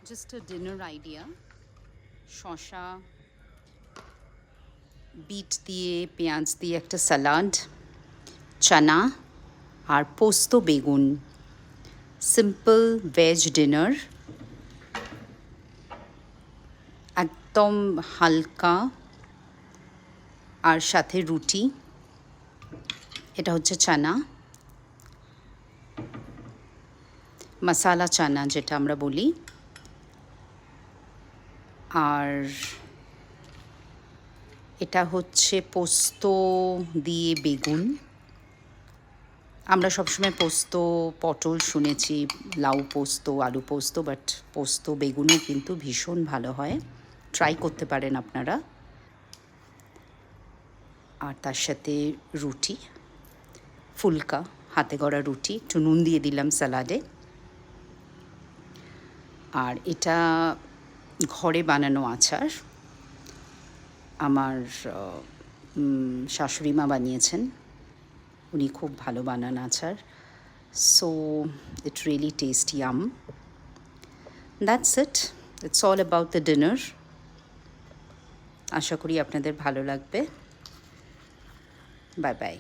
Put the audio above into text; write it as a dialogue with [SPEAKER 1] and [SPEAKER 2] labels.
[SPEAKER 1] Just আ dinner idea. শসা, bit দিয়ে পেঁয়াজ দিয়ে একটা স্যালাড, চানা আর পোস্ত বেগুন, সিম্পল ভেজ ডিনার, একদম হালকা, আর সাথে রুটি। এটা হচ্ছে চানা, মশালা চানা যেটা আমরা বলি। আর এটা হচ্ছে পোস্ত দিয়ে বেগুন। আমরা সবসময় পোস্ত পটল শুনেছি, লাউ পোস্ত, আলু পোস্ত, বাট পোস্ত বেগুনও কিন্তু ভীষণ ভালো হয়, ট্রাই করতে পারেন আপনারা। আর তার সাথে রুটি, ফুলকা হাতে গড়া রুটি, একটু নুন দিয়ে দিলাম স্যালাডে। আর এটা ঘরে বানানো আচার, আমার শাশুড়ি মা বানিয়েছেন, উনি খুব ভালো বানান আচার। So it really taste yum. That's it, it's all about the dinner. আশা করি আপনাদের ভালো লাগবে। Bye by.